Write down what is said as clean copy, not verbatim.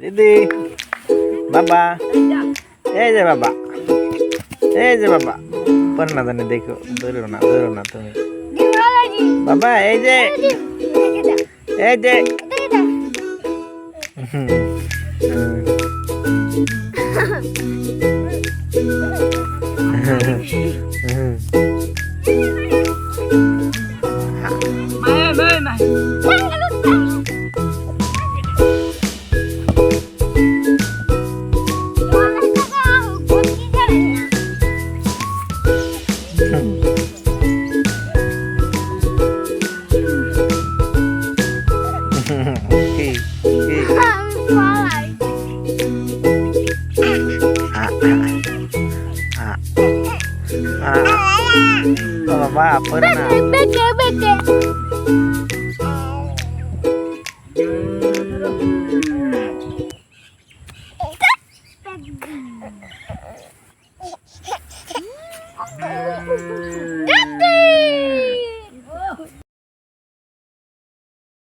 দিদি বাবা এই যে বাবা এই যে বাবা পর না জানি দেখো ধরো না তুমি বাবা এই যে হুম, হুম। কি কি আ, আ, ও বাবা পরে না